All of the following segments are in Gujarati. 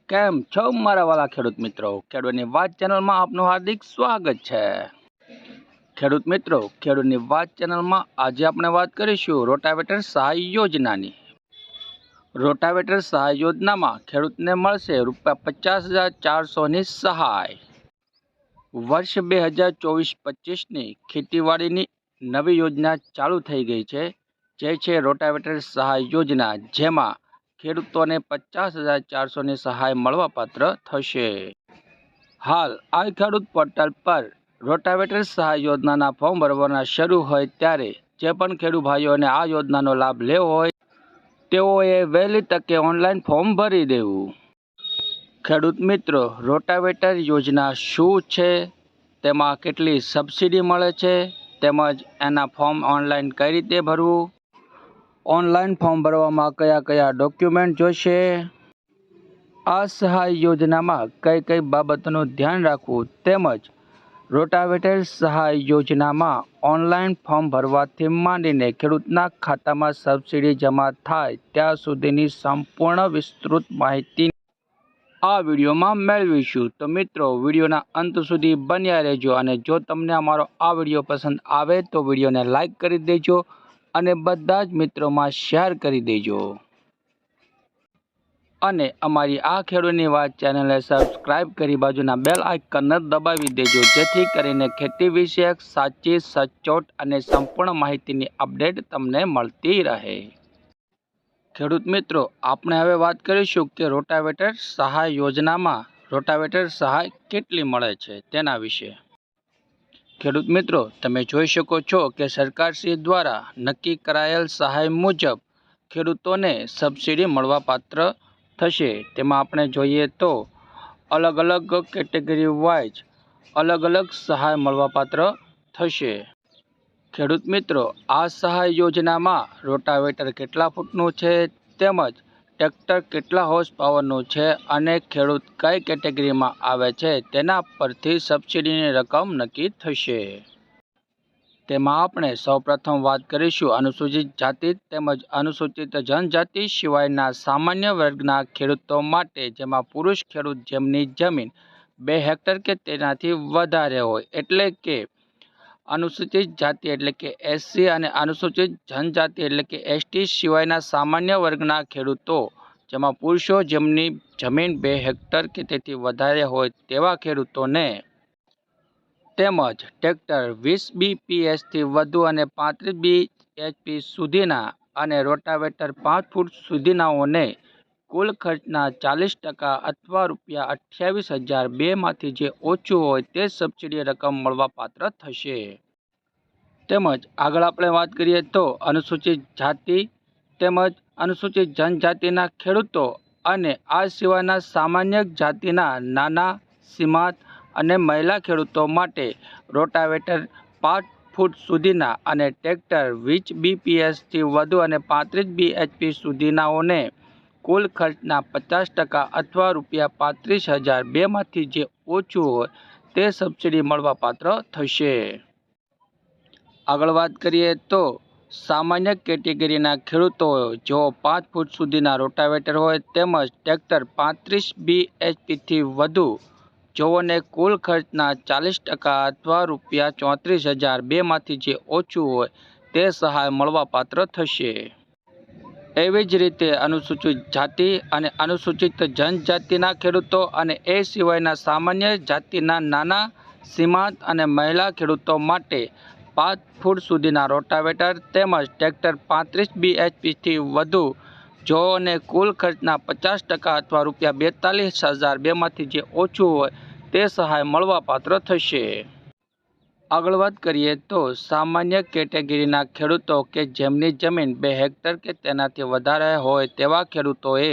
કેમ છો મારા વાલા ખેડૂત મિત્રો? ખેડૂતની વાત ચેનલમાં આપનું હાર્દિક સ્વાગત છે। ખેડૂત મિત્રો, ખેડૂતની વાત ચેનલમાં આજે આપણે વાત કરીશું રોટાવેટર સહાય યોજનાની। રોટાવેટર સહાય યોજનામાં ખેડૂતને મળશે ₹50,400ની સહાય। વર્ષ 2024-25ની ખેતીવાડીની નવી યોજના ચાલુ થઈ ગઈ છે, જે છે રોટાવેટર સહાય યોજના, જેમાં ખેડૂતોને 50,400ની સહાય મળવાપાત્ર થશે। હાલ આ ખેડૂત પોર્ટલ પર રોટાવેટર સહાય યોજનાના ફોર્મ ભરવાના શરૂ હોય ત્યારે જે પણ ખેડૂત ભાઈઓને આ યોજનાનો લાભ લેવો હોય તેઓએ વહેલી તકે ઓનલાઈન ફોર્મ ભરી દેવું। ખેડૂત મિત્રો, રોટાવેટર યોજના શું છે, તેમાં કેટલી સબસિડી મળે છે, તેમજ એના ફોર્મ ઓનલાઈન કઈ રીતે ભરવું, ઓનલાઈન ફોર્મ ભરવામાં કયા કયા ડોક્યુમેન્ટ જોઈશે, આ સહાય યોજનામાં કઈ કઈ બાબતોનું ધ્યાન રાખવું, તેમજ રોટાવેટર સહાય યોજનામાં ઓનલાઈન ફોર્મ ભરવાથી માંડીને ખેડૂતના ખાતામાં સબસિડી જમા થાય ત્યાં સુધીની સંપૂર્ણ વિસ્તૃત માહિતી આ વિડીયોમાં મેળવીશું। તો મિત્રો, વિડીયોના અંત સુધી બન્યા રહેજો અને જો તમને અમારો આ વિડીયો પસંદ આવે તો વિડીયોને લાઈક કરી દેજો અને બધા જ મિત્રોમાં શેર કરી દેજો અને અમારી આ ખેડૂતની વાત ચેનલને સબસ્ક્રાઇબ કરી બાજુના બેલ આઇકનને દબાવી દેજો, જેથી કરીને ખેતી વિષયક સાચી, સચોટ અને સંપૂર્ણ માહિતીની અપડેટ તમને મળતી રહે। ખેડૂત મિત્રો, આપણે હવે વાત કરીશું કે રોટાવેટર સહાય યોજનામાં રોટાવેટર સહાય કેટલી મળે છે તેના વિશે। ખેડૂત મિત્રો, તમે જોઈ શકો છો કે સરકારશ્રી દ્વારા નક્કી કરાયેલ સહાય મુજબ ખેડૂતોને સબસિડી મળવાપાત્ર થશે। તેમાં આપણે જોઈએ તો અલગ અલગ કેટેગરી વાઇઝ અલગ અલગ સહાય મળવાપાત્ર થશે। ખેડૂત મિત્રો, આ સહાય યોજનામાં રોટાવેટર કેટલા ફૂટનું છે, તેમજ ટ્રેક્ટર કેટલા હોર્સ પાવરનું છે અને ખેડૂત કઈ કેટેગરીમાં આવે છે તેના પરથી સબસિડીની રકમ નક્કી થશે। તેમાં આપણે સૌપ્રથમ વાત કરીશું અનુસૂચિત જાતિ તેમજ અનુસૂચિત જનજાતિ સિવાયના સામાન્ય વર્ગના ખેડૂતો માટે, જેમાં પુરુષ ખેડૂત જેમની જમીન 2 હેક્ટર કે તેનાથી વધારે હોય, એટલે કે અનુસૂચિત જાતિ એટલે કે એસસી અને અનુસૂચિત જનજાતિ એટલે કે એસટી સિવાયના સામાન્ય વર્ગના ખેડૂતો, જેમાં પુરુષો જેમની જમીન 2 હેક્ટર કે તેથી વધારે હોય તેવા ખેડૂતોને, તેમજ ટ્રેક્ટર 20 BPSથી વધુ અને 35 BHP સુધીના અને રોટાવેટર 5 ફૂટ સુધીનાઓને કુલ ખર્ચના 40% અથવા ₹28,002 માંથી જે ઓછું હોય તે સબસિડી રકમ મળવાપાત્ર થશે। તેમજ આગળ આપણે વાત કરીએ તો અનુસૂચિત જાતિ તેમજ અનુસૂચિત જનજાતિના ખેડૂતો અને આ સિવાયના સામાન્ય જાતિના નાના, સીમાંત અને મહિલા ખેડૂતો માટે રોટાવેટર 5 ફૂટ સુધીના અને ટ્રેક્ટર 20 BPSથી વધુ અને 35 BHP સુધીનાઓને કુલ ખર્ચના 50% અથવા ₹35,002 માંથી જે ઓછું હોય તે સબસિડી મળવાપાત્ર થશે। આગળ વાત કરીએ તો સામાન્ય કેટેગરીના ખેડૂતો જેઓ 5 ફૂટ સુધીના રોટાવેટર હોય તેમજ ટ્રેક્ટર 35 BHPથી વધુ, જેઓને કુલ ખર્ચના 40% અથવા ₹34,002 માંથી જે ઓછું હોય તે સહાય મળવાપાત્ર થશે। એવી જ રીતે અનુસૂચિત જાતિ અને અનુસૂચિત જનજાતિના ખેડૂતો અને એ સિવાયના સામાન્ય જાતિના નાના, સીમાંત અને મહિલા ખેડૂતો માટે 5 ફૂટ સુધીના રોટાવેટર તેમજ ટ્રેક્ટર 35 BHPથી વધુ, જેઓને કુલ ખર્ચના 50% અથવા ₹42,002 માંથી જે ઓછું હોય તે સહાય મળવાપાત્ર થશે। આગળ વાત કરીએ તો સામાન્ય કેટેગરીના ખેડૂતો કે જેમની જમીન 2 હેક્ટર કે તેનાથી વધારે હોય તેવા ખેડૂતોએ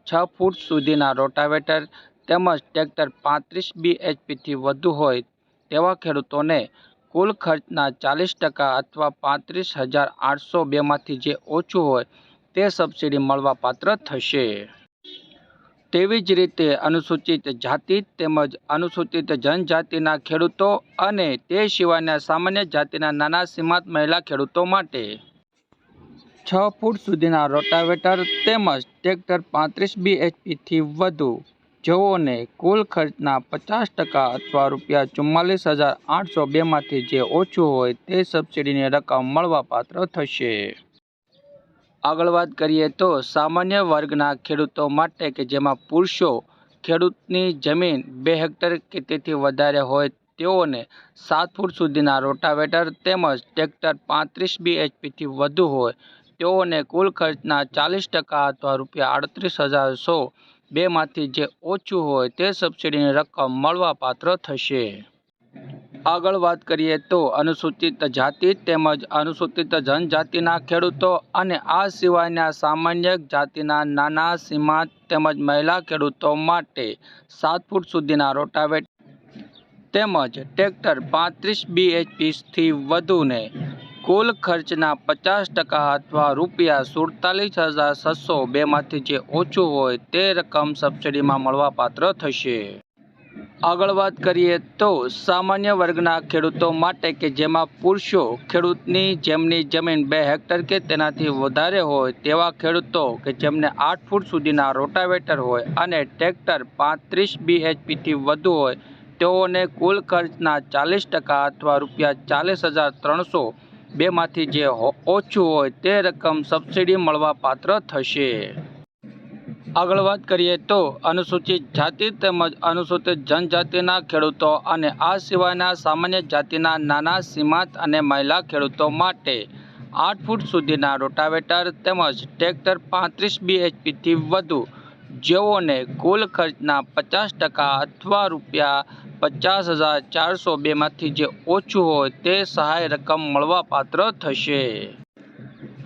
6 ફૂટ સુધીના રોટાવેટર તેમજ ટ્રેક્ટર 35 BHPથી વધુ હોય તેવા ખેડૂતોને કુલ ખર્ચના 40% અથવા ₹35,802 માંથી જે ઓછું હોય તે સબસિડી મળવાપાત્ર થશે। તેવી જ રીતે અનુસૂચિત જાતિ તેમજ અનુસૂચિત જનજાતિના ખેડૂતો અને તે સિવાયના સામાન્ય જાતિના નાના, સીમાંત મહિલા ખેડૂતો માટે 6 ફૂટ સુધીના રોટાવેટર તેમજ ટ્રેક્ટર 35 BHPથી વધુ, જેઓને કુલ ખર્ચના 50% અથવા ₹44,802માંથી જે ઓછું હોય તે સબસિડીની રકમ મળવાપાત્ર થશે। આગળ વાત કરીએ તો સામાન્ય વર્ગના ખેડૂતો માટે કે જેમાં પુરુષો ખેડૂતની જમીન 2 હેક્ટર કે તેથી વધારે હોય તેઓને 7 ફૂટ સુધીના રોટાવેટર તેમજ ટ્રેક્ટર 35 BHPથી વધુ હોય તેઓને કુલ ખર્ચના 40% અથવા ₹38,102માંથી જે ઓછું હોય તે સબસિડીની રકમ મળવાપાત્ર થશે। આગળ વાત કરીએ તો અનુસૂચિત જાતિ તેમજ અનુસૂચિત જનજાતિના ખેડૂતો અને આ સિવાયના સામાન્ય જાતિના નાના સીમાંત તેમજ મહિલા ખેડૂતો માટે 7 ફૂટ સુધીના રોટાવેટર તેમજ ટ્રેક્ટર 35 BHPથી વધુને કુલ ખર્ચના 50% અથવા ₹47,602માંથી જે ઓછું હોય તે રકમ સબસિડીમાં મળવાપાત્ર થશે। આગળ વાત કરીએ તો સામાન્ય વર્ગના ખેડૂતો માટે કે જેમાં પુરુષો ખેડૂતની જેમની જમીન 2 હેક્ટર કે તેનાથી વધારે હોય તેવા ખેડૂતો કે જેમને 8 ફૂટ સુધીના રોટાવેટર હોય અને ટ્રેક્ટર 35 BHPથી વધુ હોય તેઓને કુલ ખર્ચના 40% અથવા ₹40,302માંથી જે ઓછું હોય તે રકમ સબસિડી મળવાપાત્ર થશે। આગળ વાત કરીએ તો અનુસૂચિત જાતિ તેમજ અનુસૂચિત જનજાતિના ખેડૂતો અને આ સિવાયના સામાન્ય જાતિના નાના સીમાંત અને મહિલા ખેડૂતો માટે 8 ફૂટ સુધીના રોટાવેટર તેમજ ટ્રેક્ટર 35 BHPથી વધુ જેઓને કુલ ખર્ચના 50% અથવા ₹50,402માંથી જે ઓછું હોય તે સહાય રકમ મળવાપાત્ર થશે।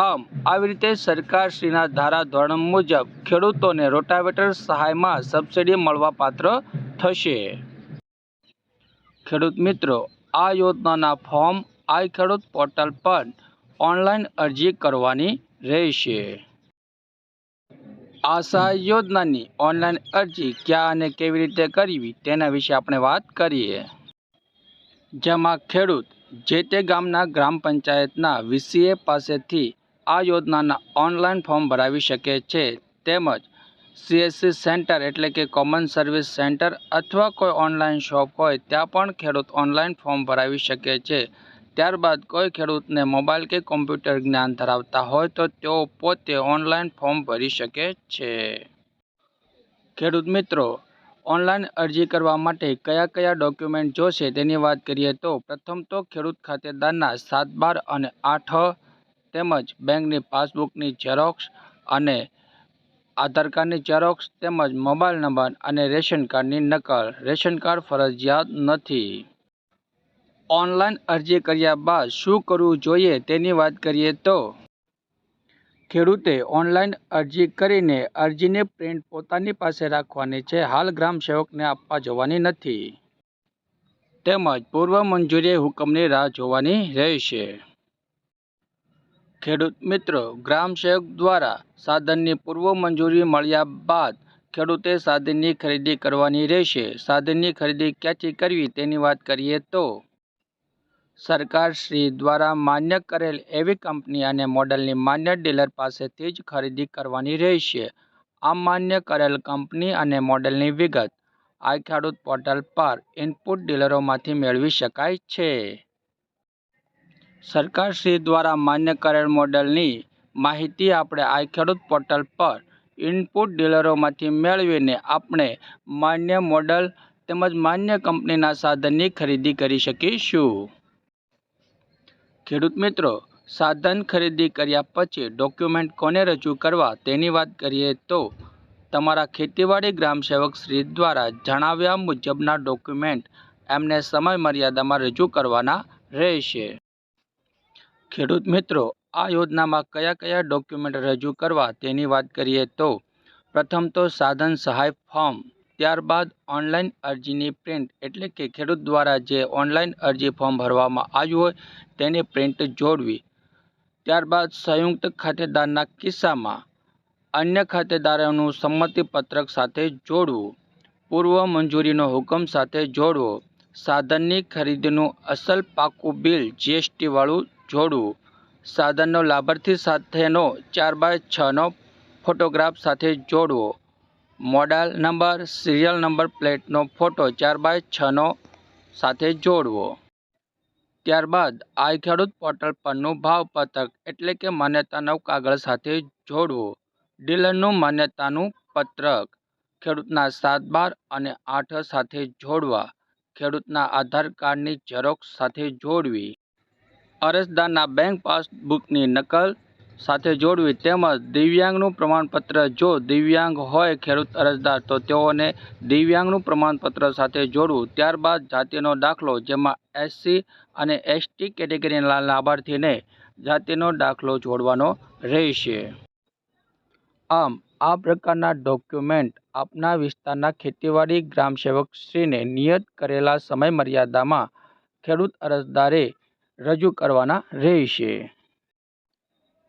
આમ આવી રીતે સરકારશ્રીના ધારાધોરણ મુજબ ખેડૂતોને રોટાવેટર સહાયમાં સબસિડી મળવાપાત્ર થશે। ખેડૂત મિત્રો, આ યોજનાના ફોર્મ આઈ ખેડૂત પોર્ટલ પર ઓનલાઈન અરજી કરવાની રહેશે। આ સહાય યોજનાની ઓનલાઈન અરજી ક્યાં અને કેવી રીતે કરવી તેના વિશે આપણે વાત કરીએ, જેમાં ખેડૂત જે તે ગામના ગ્રામ પંચાયતના VCA પાસેથી આ યોજનાના ઓનલાઈન ફોર્મ ભરાવી શકે છે તેમજ CSC સેન્ટર એટલે કે કોમન સર્વિસ સેન્ટર અથવા કોઈ ઓનલાઈન શોપ હોય ત્યાં પણ ખેડૂત ઓનલાઈન ફોર્મ ભરાવી શકે છે। ત્યારબાદ કોઈ ખેડૂતને મોબાઈલ કે કોમ્પ્યુટર જ્ઞાન ધરાવતા હોય તો તેઓ પોતે ઓનલાઈન ફોર્મ ભરી શકે છે। ખેડૂત મિત્રો, ઓનલાઈન અરજી કરવા માટે કયા કયા ડોક્યુમેન્ટ જોશે તેની વાત કરીએ તો પ્રથમ તો ખેડૂત ખાતેદારના 7/12 અને 8 તેમજ બેંકની પાસબુકની ઝેરોક્ષ અને આધાર કાર્ડની ઝેરોક્ષ તેમજ મોબાઈલ નંબર અને રેશન કાર્ડની નકલ। રેશન કાર્ડ ફરજિયાત નથી। ઓનલાઈન અરજી કર્યા બાદ શું કરવું જોઈએ તેની વાત કરીએ તો ખેડૂતે ઓનલાઈન અરજી કરીને અરજીની પ્રિન્ટ પોતાની પાસે રાખવાની છે, હાલ ગ્રામ સેવકને આપવા જવાની નથી તેમજ પૂર્વ મંજૂરી હુકમની રાહ જોવાની રહેશે। ખેડૂત મિત્રો, ગ્રામ સેવક દ્વારા સાધનની પૂર્વ મંજૂરી મળ્યા બાદ ખેડૂતે સાધનની ખરીદી કરવાની રહેશે। સાધનની ખરીદી ક્યાંથી કરવી તેની વાત કરીએ તો સરકારશ્રી દ્વારા માન્ય કરેલ એવી કંપની અને મોડલની માન્ય ડીલર પાસેથી જ ખરીદી કરવાની રહેશે। આમ માન્ય કરેલ કંપની અને મોડલની વિગત આઈ ખેડૂત પોર્ટલ પર ઇનપુટ ડીલરોમાંથી મેળવી શકાય છે। સરકારશ્રી દ્વારા માન્ય કરેલ મોડલની માહિતી આપણે આઈ ખેડૂત પોર્ટલ પર ઇનપુટ ડીલરોમાંથી મેળવીને આપણે માન્ય મોડલ તેમજ માન્ય કંપનીના સાધનની ખરીદી કરી શકીશું। ખેડૂત મિત્રો, સાધન ખરીદી કર્યા પછી ડોક્યુમેન્ટ કોને રજૂ કરવા તેની વાત કરીએ તો તમારા ખેતીવાડી ગ્રામ સેવક શ્રી દ્વારા જણાવ્યા મુજબના ડોક્યુમેન્ટ એમને સમય મર્યાદામાં રજૂ કરવાના રહેશે। ખેડૂત મિત્રો, આ યોજનામાં કયા કયા ડોક્યુમેન્ટ રજૂ કરવા તેની વાત કરીએ તો પ્રથમ તો સાધન સહાય ફોર્મ, ત્યારબાદ ઓનલાઈન અરજીની પ્રિન્ટ એટલે કે ખેડૂત દ્વારા જે ઓનલાઈન અરજી ફોર્મ ભરવામાં આવ્યું હોય તેની પ્રિન્ટ જોડવી, ત્યારબાદ સંયુક્ત ખાતેદારના કિસ્સામાં અન્ય ખાતેદારોનું સંમતિપત્રક સાથે જોડવું, પૂર્વ મંજૂરીનો હુકમ સાથે જોડવો, સાધનની ખરીદીનું અસલ પાકું બિલ GST વાળું જોડવું, સાધનનો લાભાર્થી સાથેનો 4x6નો ફોટોગ્રાફ સાથે જોડવો, મોડલ નંબર, સિરિયલ નંબર પ્લેટનો ફોટો 4x6 સાથે જોડવો. ત્યારબાદ આઈ ખેડૂત પોર્ટલ પરનું ભાવપત્રક એટલે કે માન્યતાનું કાગળ સાથે જોડવું. ડીલરનું માન્યતાનું પત્રક ખેડૂતના 7/12 અને 8 સાથે જોડવા. ખેડૂતના આધાર કાર્ડની ઝેરોક્ષ સાથે જોડવી. અરજદારના બેંક પાસબુકની નકલ સાથે જોડવી તેમજ દિવ્યાંગનું પ્રમાણપત્ર જો દિવ્યાંગ હોય ખેડૂત અરજદાર તો તેઓને દિવ્યાંગનું પ્રમાણપત્ર સાથે જોડવું. ત્યારબાદ જાતિનો દાખલો જેમાં SC અને ST કેટેગરીના લાભાર્થીને જાતિનો દાખલો જોડવાનો રહેશે. આમ આ પ્રકારના ડોક્યુમેન્ટ આપના વિસ્તારના ખેતીવાડી ગ્રામસેવકશ્રીને નિયત કરેલા સમયમર્યાદામાં ખેડૂત અરજદારે રજૂ કરવાના રહેશે.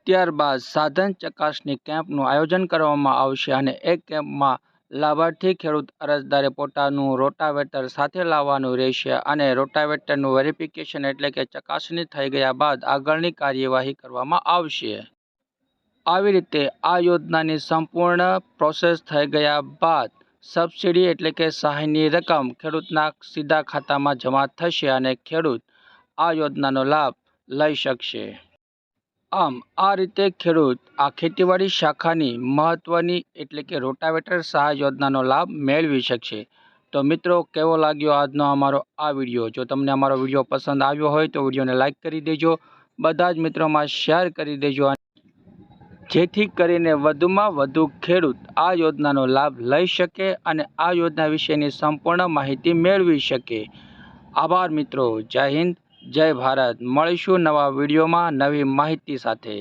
ત્યારબાદ સાધન ચકાસણી કેમ્પનું આયોજન કરવામાં આવશે અને એ કેમ્પમાં લાભાર્થી ખેડૂત અરજદારે પોતાનું રોટાવેટર સાથે લાવવાનું રહેશે અને રોટાવેટરનું વેરિફિકેશન એટલે કે ચકાસણી થઈ ગયા બાદ આગળની કાર્યવાહી કરવામાં આવશે. આવી રીતે આ યોજનાની સંપૂર્ણ પ્રોસેસ થઈ ગયા બાદ સબસિડી એટલે કે સહાયની રકમ ખેડૂતના સીધા ખાતામાં જમા થશે અને ખેડૂત આ યોજનાનો લાભ લઈ શકશે. આમ આ રીતે ખેડૂત આ ખેતીવાડી શાખાની મહત્વની એટલે કે રોટાવેટર સહાય યોજનાનો લાભ મેળવી શકશે. તો મિત્રો, કેવો લાગ્યો આજનો અમારો આ વિડીયો? જો તમને અમારો વિડીયો પસંદ આવ્યો હોય તો વિડીયોને લાઇક કરી દેજો, બધા જ મિત્રોમાં શેર કરી દેજો જેથી કરીને વધુમાં વધુ ખેડૂત આ યોજનાનો લાભ લઈ શકે અને આ યોજના વિશેની સંપૂર્ણ માહિતી મેળવી શકે. આભાર મિત્રો. જય હિન્દ, જય ભારત. મળીશું નવા વિડીયોમાં નવી માહિતી સાથે.